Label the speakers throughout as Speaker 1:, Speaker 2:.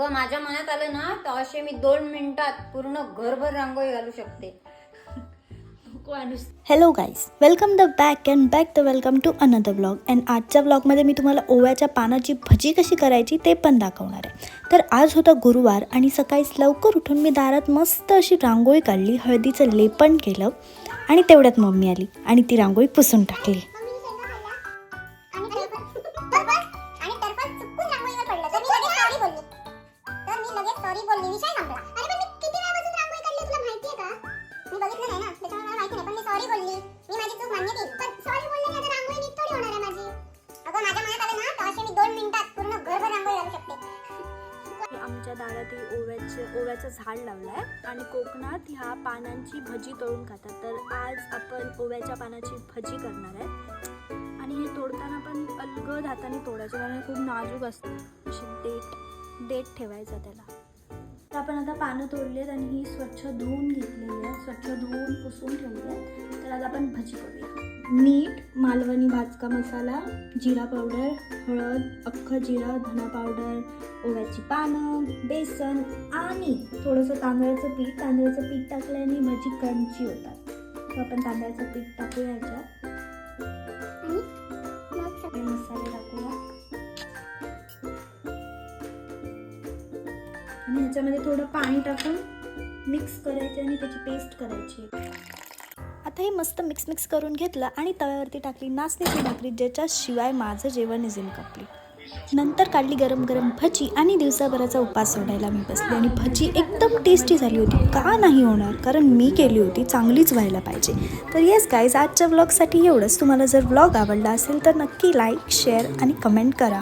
Speaker 1: माझ्या मनात आलं ना तर असे मी 2 मिनिटात पूर्ण घरभर रांगोळी घालू शकते.
Speaker 2: Hello guys, welcome back welcome to another vlog. And आजच्या व्लॉगमध्ये मी तुम्हाला ओव्याच्या पानाची भजी कशी करायची ते पण दाखवणार आहे. तर आज होता गुरुवार आणि सकाळीच लवकर उठून मी दारात मस्त अशी रांगोळी काढली, हळदीचं लेपन केलं आणि तेवढ्यात मम्मी आली आणि ती रांगोळी पुसून टाकली. आमच्या दारात ओव्याचं झाड लावलं आहे आणि कोकणात ह्या पानांची भजी तळून खातात. तर आज आपण ओव्याच्या पानाची भजी करणार आहे आणि हे तोडताना पण अलगद हाताने तोडायचं, कारण खूप नाजूक असतं. अशी देठ ठेवायचा त्याला. तर आपण आता पानं तोडलेत आणि ही स्वच्छ धुवून घेतलेली आहे, स्वच्छ धुवून पुसून ठेवली आहे. तर आज आपण भजी करूया. मीठ, मालवणी भाजका मसाला, जिरा पावडर, हळद, अख्खा जिरा, धना पावडर, ओव्याची पानं, बेसन आणि थोडंसं तांदळाचं पीठ टाकल्याने भजी क्रंची होतात. तर आपण तांदळाचं पीठ टाकूया याच्यात आणि मग सगळे मसाले टाकूया आणि ह्याच्यामध्ये थोडं पाणी टाकून मिक्स करायचं आणि त्याची पेस्ट करायची. आता हे मस्त मिक्स करून घेतलं आणि तव्यावरती टाकली नाचणीची भाकरी, ज्याच्याशिवाय माझं जेवण इज इनकम्प्लीट. नंतर काढली गरम भजी आणि दिवसाभराचा उपास सोडायला मी बसली आणि भजी एकदम टेस्टी झाली होती. का नाही होणार, कारण मी केली होती, चांगलीच व्हायला पाहिजे. तर येस गाईज, आजच्या व्लॉगसाठी एवढंच. तुम्हाला जर व्लॉग आवडला असेल तर नक्की लाईक, शेअर आणि कमेंट करा.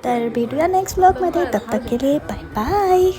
Speaker 2: तर भेटूया नेक्स्ट व्लॉगमध्ये. तब तक के लिए बाय बाय.